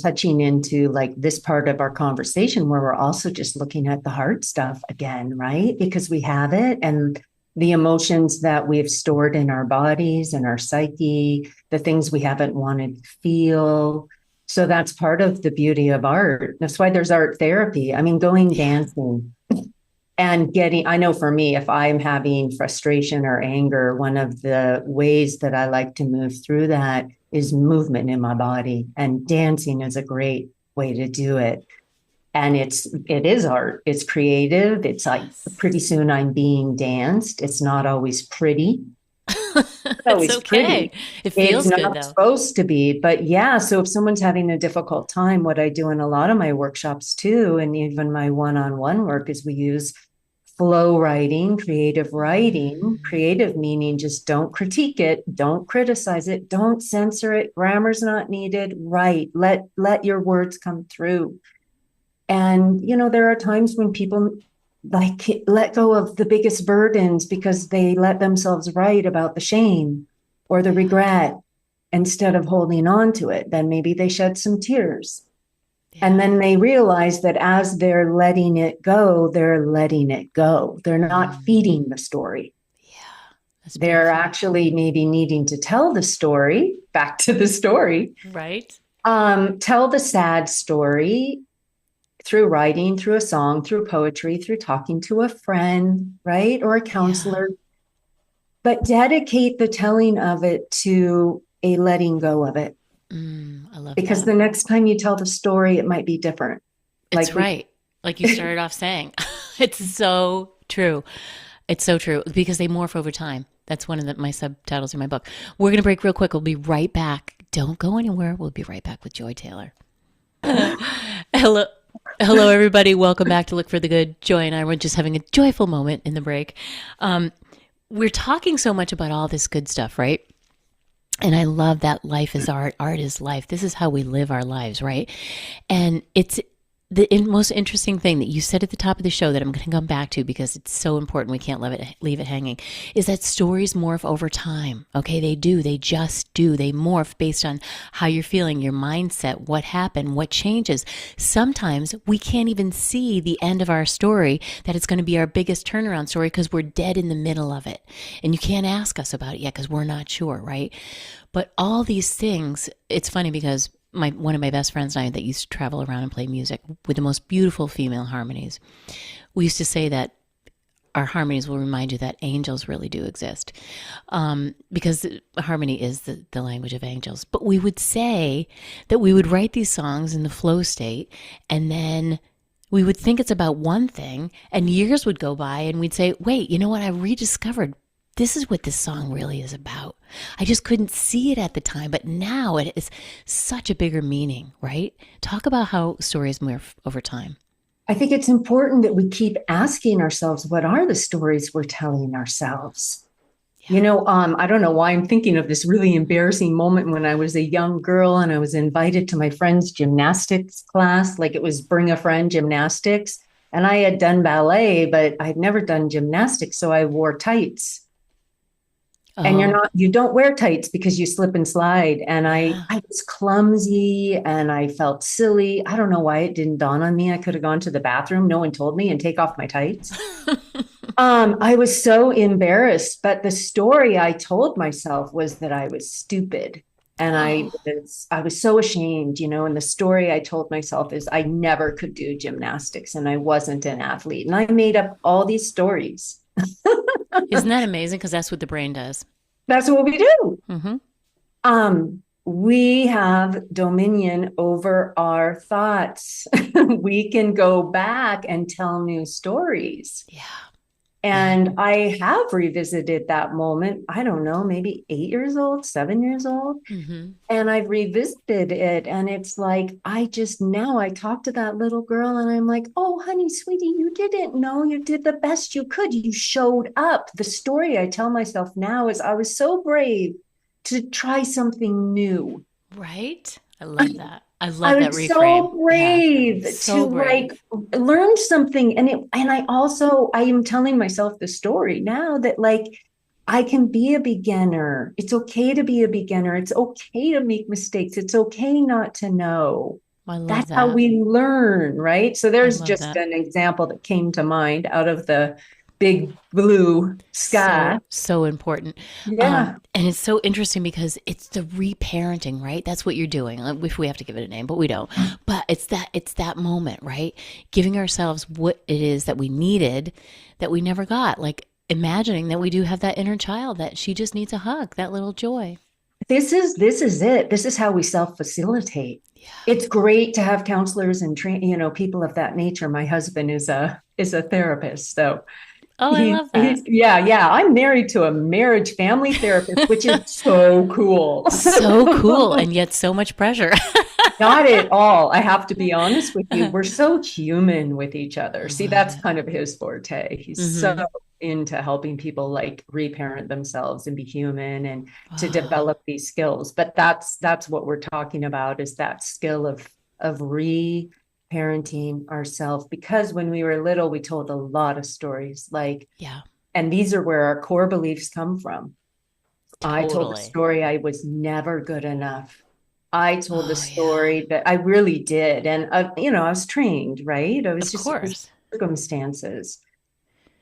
touching into like this part of our conversation where we're also just looking at the hard stuff again, right? Because we have it, and the emotions that we've stored in our bodies and our psyche, the things we haven't wanted to feel. So that's part of the beauty of art. That's why there's art therapy. I mean, going dancing and I know for me, if I'm having frustration or anger, one of the ways that I like to move through that is movement in my body. And dancing is a great way to do it. And it is art. It's creative. It's like pretty soon I'm being danced. It's not always pretty. It's always okay. pretty. It feels it's good not though. supposed to be. But yeah, so if someone's having a difficult time, what I do in a lot of my workshops too, and even my one-on-one work, is we use flow writing, creative meaning just don't critique it, don't criticize it, don't censor it. Grammar's not needed. Write. Let your words come through. And, there are times when people like let go of the biggest burdens because they let themselves write about the shame or the regret instead of holding on to it. Then maybe they shed some tears. Yeah. And then they realize that as they're letting it go, they're letting it go. They're not feeding the story. Yeah. They're actually maybe needing to tell the story, back to the story. Right. Tell the sad story through writing, through a song, through poetry, through talking to a friend, right? Or a counselor. Yeah. But dedicate the telling of it to a letting go of it. I love because that. The next time you tell the story, it might be different. It's right. Like you started off saying. It's so true. It's so true because they morph over time. That's one of my subtitles in my book. We're going to break real quick. We'll be right back. Don't go anywhere. We'll be right back with Joy Taylor. Hello, everybody. Welcome back to Look for the Good. Joy and I were just having a joyful moment in the break. We're talking so much about all this good stuff, right? And I love that life is art, art is life. This is how we live our lives, right? And it's the most interesting thing that you said at the top of the show that I'm going to come back to because it's so important, we can't leave it hanging, is that stories morph over time. Okay, they do. They just do. They morph based on how you're feeling, your mindset, what happened, what changes. Sometimes we can't even see the end of our story, that it's going to be our biggest turnaround story because we're dead in the middle of it. And you can't ask us about it yet because we're not sure, right? But all these things, it's funny because one of my best friends and I that used to travel around and play music with the most beautiful female harmonies, we used to say that our harmonies will remind you that angels really do exist, because harmony is the language of angels. But we would say that we would write these songs in the flow state, and then we would think it's about one thing, and years would go by, and we'd say, wait, you know what? I rediscovered this is what this song really is about. I just couldn't see it at the time, but now it is such a bigger meaning, right? Talk about how stories morph over time. I think it's important that we keep asking ourselves, what are the stories we're telling ourselves? Yeah. I don't know why I'm thinking of this really embarrassing moment when I was a young girl and I was invited to my friend's gymnastics class, like it was bring a friend gymnastics. And I had done ballet, but I'd never done gymnastics. So I wore tights. And you don't wear tights because you slip and slide. And I was clumsy and I felt silly. I don't know why it didn't dawn on me. I could have gone to the bathroom. No one told me, and take off my tights. I was so embarrassed. But the story I told myself was that I was stupid. And I was so ashamed, and the story I told myself is I never could do gymnastics and I wasn't an athlete. And I made up all these stories. Isn't that amazing? Because that's what the brain does. That's what we do. Mm-hmm. We have dominion over our thoughts. We can go back and tell new stories. Yeah. And I have revisited that moment. I don't know, maybe 8 years old, 7 years old. Mm-hmm. And I've revisited it. And it's like, I talk to that little girl and I'm like, oh, honey, sweetie, you didn't know. You did the best you could. You showed up. The story I tell myself now is I was so brave to try something new. Right? I love that. I love that reframe. So brave to learn something. And I am telling myself the story now that I can be a beginner. It's okay to be a beginner. It's okay to make mistakes. It's okay not to know. I love That's that. how we learn, right? So there's just an example that came to mind out of the big blue sky. So important. Yeah. And it's so interesting because it's the reparenting, right? That's what you're doing. If we have to give it a name, but we don't. But it's that moment, right? Giving ourselves what it is that we needed that we never got. Like imagining that we do have that inner child that she just needs a hug, that little joy. This is it. This is how we self-facilitate. Yeah. It's great to have counselors and people of that nature. My husband is a therapist, so I love that. Yeah. I'm married to a marriage family therapist, which is so cool. So cool, and yet so much pressure. Not at all. I have to be honest with you. We're so human with each other. See, that's kind of his forte. He's so into helping people reparent themselves and be human and to develop these skills. But that's what we're talking about, is that skill of parenting ourselves, because when we were little, we told a lot of stories and these are where our core beliefs come from. Totally. I told the story I was never good enough. I told the story that I really did. And, I was trained, right? I was just circumstances.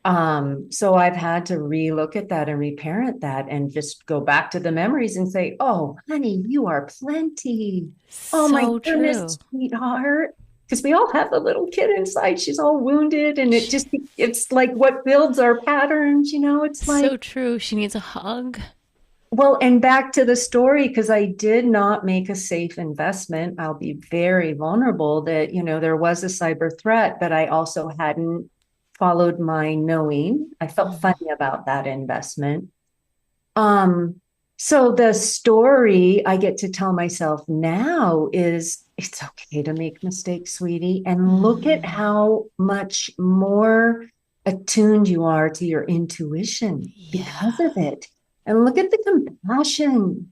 So I've had to relook at that and reparent that and just go back to the memories and say, oh, honey, you are plenty. Oh, my goodness, sweetheart. Because we all have the little kid inside. She's all wounded. And it's like what builds our patterns, it's like. So true. She needs a hug. Well, and back to the story, because I did not make a safe investment. I'll be very vulnerable that, there was a cyber threat, but I also hadn't followed my knowing. I felt funny about that investment. So the story I get to tell myself now is it's okay to make mistakes, sweetie. And look at how much more attuned you are to your intuition because of it. And look at the compassion.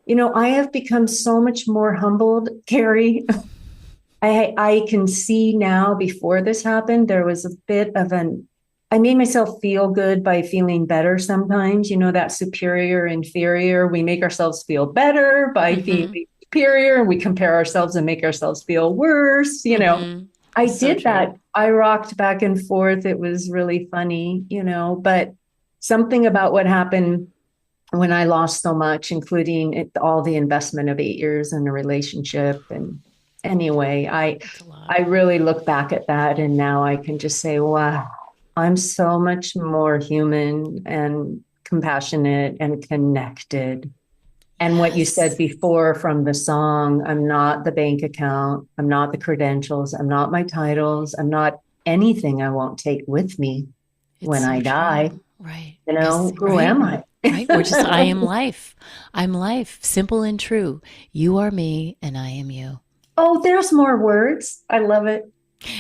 I have become so much more humbled, Carrie. I can see now, before this happened, there was a bit of I made myself feel good by feeling better sometimes, that superior, inferior. We make ourselves feel better by feeling superior, and we compare ourselves and make ourselves feel worse. I So did true. that. I rocked back and forth. It was really funny, but something about what happened when I lost so much, including all the investment of 8 years in a relationship. And anyway, It's a lot. I really look back at that, and now I can just say, wow, I'm so much more human and compassionate and connected. And what you said Yes. before from the song, I'm not the bank account, I'm not the credentials, I'm not my titles, I'm not anything I won't take with me It's when I so true. die. Right. Who Right. am I? Right. We're just, I am life. I'm life. Simple and true. You are me and I am you. Oh, there's more words. I love it.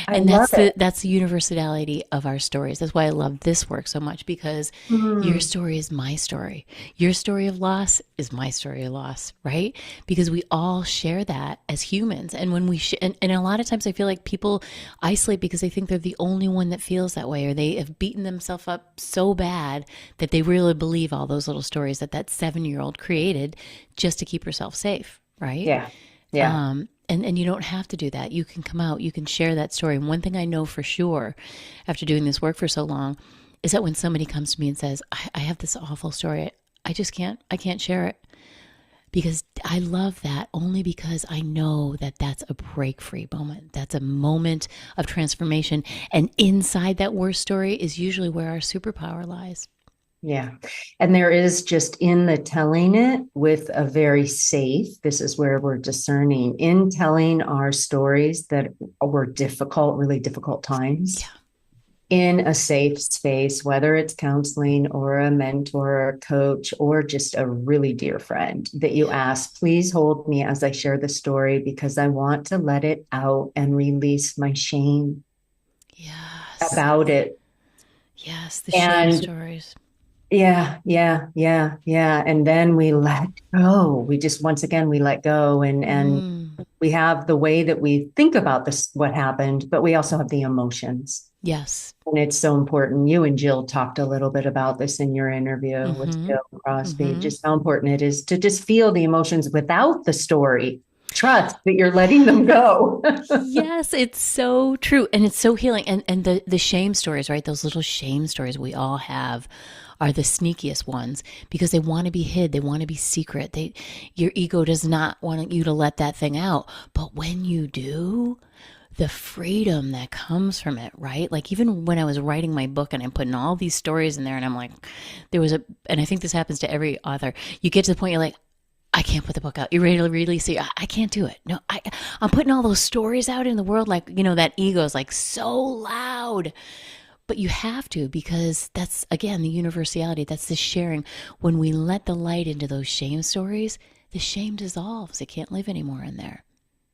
I And love it. that's the universality of our stories. That's why I love this work so much, because your Mm, story is my story. Your story of loss is my story of loss, right? Because we all share that as humans. And when and a lot of times I feel like people isolate because they think they're the only one that feels that way, or they have beaten themselves up so bad that they really believe all those little stories that 7-year-old created just to keep herself safe, right? yeah. Yeah. And you don't have to do that. You can come out, you can share that story. And one thing I know for sure after doing this work for so long is that when somebody comes to me and says, I have this awful story, I can't share it, because I love that only because I know that that's a break free moment. That's a moment of transformation. And inside that worst story is usually where our superpower lies. Yeah. And there is, just in the telling it with a very safe, this is where we're discerning in telling our stories that were difficult, really difficult Yeah. times, in a safe space, whether it's counseling or a mentor or a coach or just a really dear friend, that you Yeah. ask, please hold me as I share the story, because I want to let it out and release my shame Yes. about it. Yes. The shame And stories. yeah. And then we let go. We just, once again, we let go, and Mm. we have the way that we think about this, what happened, but we also have the emotions. Yes. And it's so important. You and Jill talked a little bit about this in your interview with Mm-hmm. Jill Crosby, Mm-hmm. just how important it is to just feel the emotions without the story. Trust that you're letting them go. Yes, it's so true. And it's so healing. And the shame stories, right? Those little shame stories we all have are the sneakiest ones, because they want to be hid. They want to be secret. Your ego does not want you to let that thing out. But when you do, the freedom that comes from it, right? Like even when I was writing my book and I'm putting all these stories in there, and I'm like, and I think this happens to every author, you get to the point you're like, I can't put the book out. You're ready to release it. I can't do it. No, I'm putting all those stories out in the world. Like, that ego is like so loud, but you have to, because that's, again, the universality. That's the sharing. When we let the light into those shame stories, the shame dissolves. It can't live anymore in there.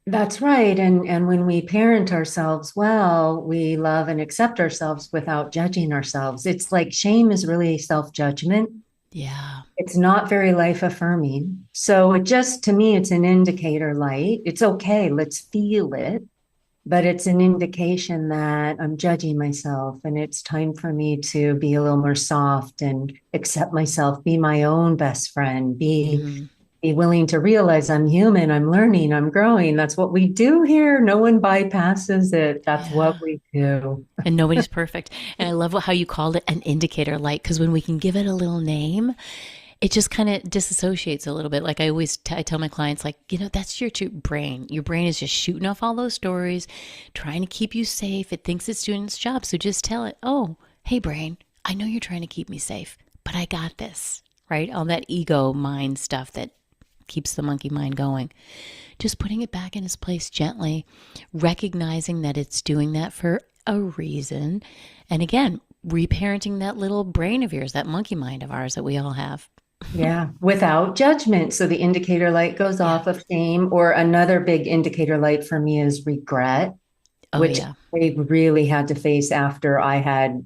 That's right. And when we parent ourselves well, we love and accept ourselves without judging ourselves. It's like shame is really self-judgment. Yeah. It's not very life affirming. So it just, to me, it's an indicator light. It's okay, let's feel it, but it's an indication that I'm judging myself, and it's time for me to be a little more soft and accept myself, be my own best friend, Mm-hmm. be willing to realize I'm human, I'm learning, I'm growing. That's what we do here. No one bypasses it. That's Yeah. what we do. And nobody's perfect. And I love how you called it an indicator light, because when we can give it a little name, it just kind of disassociates a little bit. Like I tell my clients, like, that's your brain. Your brain is just shooting off all those stories, trying to keep you safe. It thinks it's doing its job. So just tell it, oh, hey, brain, I know you're trying to keep me safe, but I got this, right? All that ego mind stuff that keeps the monkey mind going. Just putting it back in its place gently, recognizing that it's doing that for a reason. And again, reparenting that little brain of yours, that monkey mind of ours that we all have. Yeah, without judgment. So the indicator light goes Yeah. off of shame, or another big indicator light for me is regret, Oh, which yeah. I really had to face after I had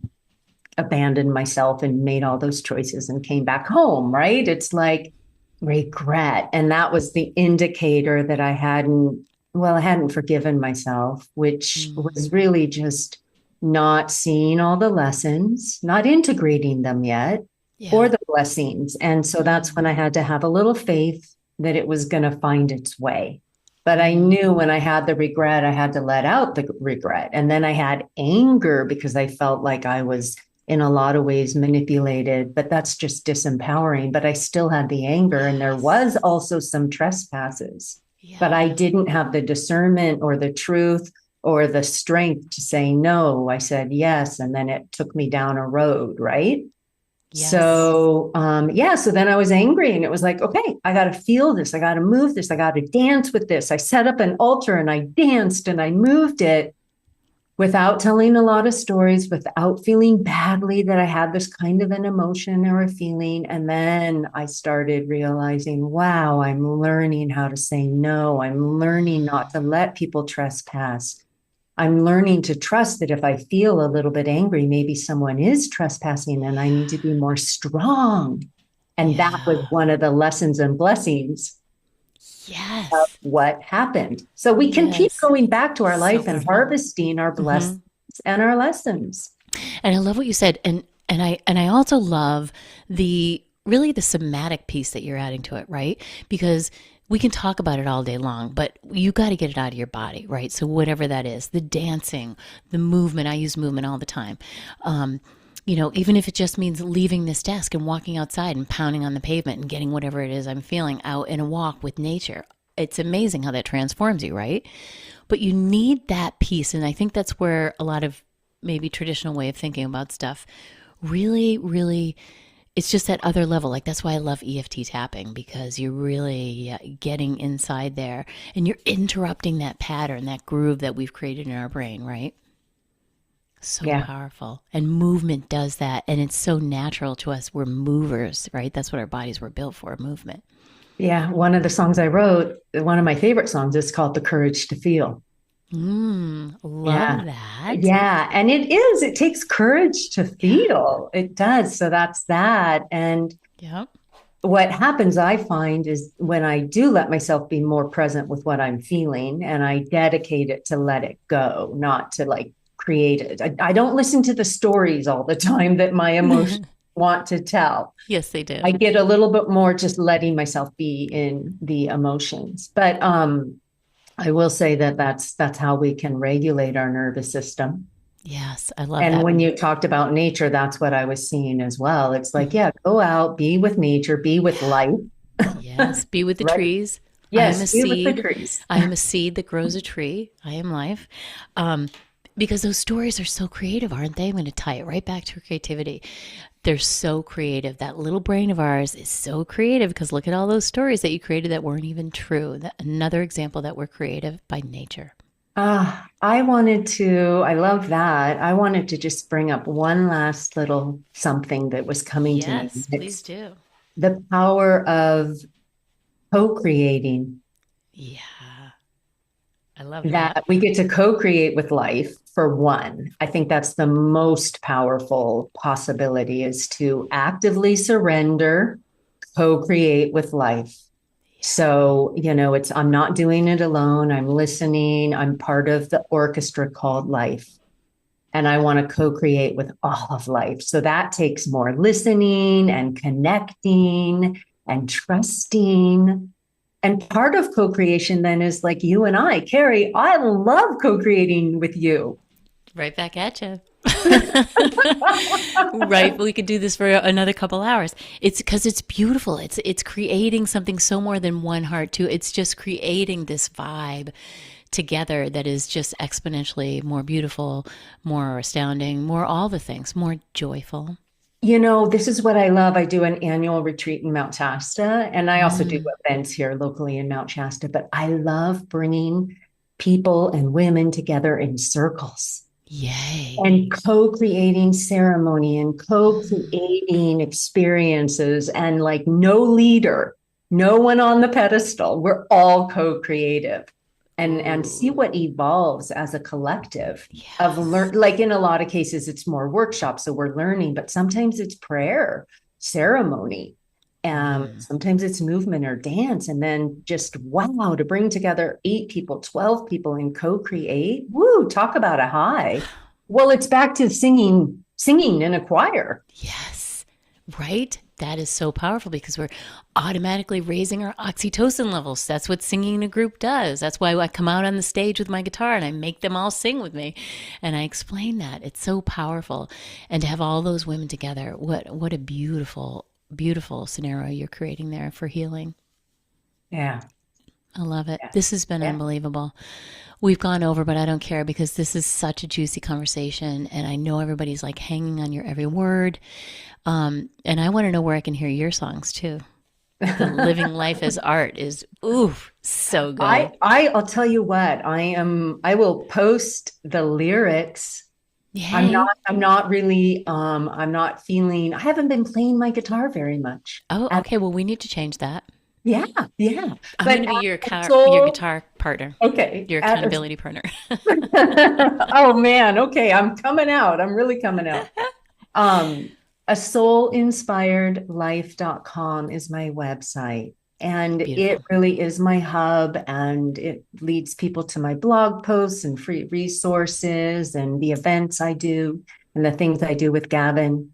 abandoned myself and made all those choices and came back home, right? It's like regret. And that was the indicator that I hadn't well, I hadn't forgiven myself, which was really just not seeing all the lessons, not integrating them yet, or Yeah. the blessings. And so that's when I had to have a little faith that it was going to find its way. But I knew when I had the regret, I had to let out the regret. And then I had anger because I felt like I was in a lot of ways manipulated, but that's just disempowering. But I still had the anger, and there was also some trespasses, but I Yeah. didn't have the discernment or the truth or the strength to say no. I said yes. And then it took me down a road, right? Yes. So then I was angry, and it was like, okay, I got to feel this. I got to move this. I got to dance with this. I set up an altar and I danced and I moved it without telling a lot of stories, without feeling badly that I had this kind of an emotion or a feeling. And then I started realizing, wow, I'm learning how to say no. I'm learning not to let people trespass. I'm learning to trust that if I feel a little bit angry, maybe someone is trespassing and I need to be more strong. And that was Yeah. one of the lessons and blessings of Yes. what happened. So we can keep Yes. going back to our So life and beautiful. harvesting our blessings and our lessons. And I love what you said. And I also love the really the somatic piece that you're adding to it, right? Because we can talk about it all day long, but you got to get it out of your body, right? So whatever that is, the dancing, the movement, I use movement all the time. Even if it just means leaving this desk and walking outside and pounding on the pavement and getting whatever it is I'm feeling out in a walk with nature. It's amazing how that transforms you, right? But you need that piece. And I think that's where a lot of maybe traditional way of thinking about stuff really, really, it's just that other level. Like that's why I love EFT tapping, because you're really getting inside there and you're interrupting that pattern, that groove that we've created in our brain, right? So Yeah. powerful. And movement does that. And it's so natural to us. We're movers, right? That's what our bodies were built for, movement. Yeah. One of the songs I wrote, one of my favorite songs is called The Courage to Feel. Love Yeah. that. Yeah. And it takes courage to Yeah. feel. It does. So that's that. And Yep. what happens, I find, is when I do let myself be more present with what I'm feeling and I dedicate it to let it go, not to like create it. I don't listen to the stories all the time that my emotions want to tell. Yes, they do. I get a little bit more just letting myself be in the emotions. But I will say that that's how we can regulate our nervous system. Yes, I love And that. when you talked about nature, that's what I was seeing as well. It's like, yeah, go out, be with nature, be with Yeah. life, Yes, be with the right? trees. I am Yes, a be with the seed. trees. I am a seed that grows a tree. I am life. Um, because those stories are so creative, aren't they? I'm going to tie it right back to creativity. They're so creative. That little brain of ours is so creative because look at all those stories that you created that weren't even true. Another example that we're creative by nature. I love that. I wanted to just bring up one last little something that was coming to me. Yes, please It's do. the power of co-creating, Yeah, I love that. that we get to co-create with life for one. I think that's the most powerful possibility, is to actively surrender, co-create with life. So, I'm not doing it alone. I'm listening. I'm part of the orchestra called life. And I want to co create with all of life. So that takes more listening and connecting and trusting. And part of co creation then is like you and I, Carrie, I love co creating with you. Right back at you. Right, we could do this for another couple hours. It's because it's beautiful. It's creating something so more than one heart too. It's just creating this vibe together that is just exponentially more beautiful, more astounding, more all the things, more joyful. This is what I love. I do an annual retreat in Mount Shasta, and I also do events here locally in Mount Shasta, but I love bringing people and women together in circles Yay. and co-creating ceremony and co-creating experiences, and like no leader, no one on the pedestal. We're all co-creative, and see what evolves as a collective of Yes. like in a lot of cases it's more workshops, so we're learning, but sometimes it's prayer, ceremony, Sometimes it's movement or dance. And then just, wow, to bring together 8 people, 12 people and co-create. Woo, talk about a high. Well, it's back to singing in a choir. Yes, right? That is so powerful because we're automatically raising our oxytocin levels. That's what singing in a group does. That's why I come out on the stage with my guitar and I make them all sing with me. And I explain that. It's so powerful. And to have all those women together, what a beautiful, beautiful scenario you're creating there for healing. Yeah. I love it. This has been unbelievable. We've gone over, but I don't care because this is such a juicy conversation. And I know everybody's like hanging on your every word. And I want to know where I can hear your songs too. The Living Life as Art is, so good. I'll tell you what, I will post the lyrics. Yay. I'm not feeling, I haven't been playing my guitar very much. Oh, okay. Well, we need to change that. Yeah. I'm going to be your guitar partner. Okay. Your accountability partner. Oh man. Okay. I'm coming out. I'm really coming out. A soulinspiredlife.com is my website. And Beautiful. It really is my hub, and it leads people to my blog posts and free resources and the events I do and the things I do with Gavin.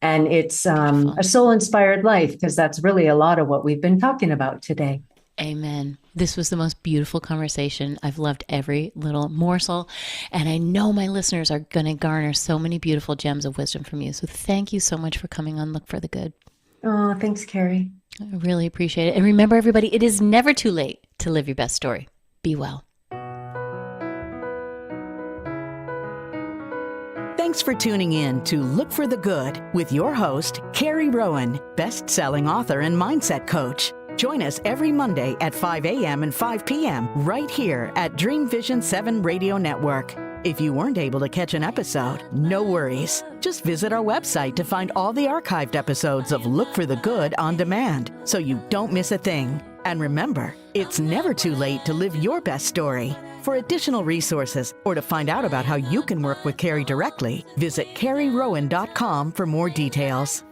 And it's a soul-inspired life, because that's really a lot of what we've been talking about today. Amen. This was the most beautiful conversation. I've loved every little morsel, and I know my listeners are going to garner so many beautiful gems of wisdom from you. So thank you so much for coming on Look for the Good. Oh, thanks, Carrie. I really appreciate it. And remember, everybody, it is never too late to live your best story. Be well. Thanks for tuning in to Look for the Good with your host, Carrie Rowan, best-selling author and mindset coach. Join us every Monday at 5 a.m. and 5 p.m. right here at Dream Vision 7 Radio Network. If you weren't able to catch an episode, no worries. Just visit our website to find all the archived episodes of Look for the Good on demand, so you don't miss a thing. And remember, it's never too late to live your best story. For additional resources or to find out about how you can work with Carrie directly, visit carrierowan.com for more details.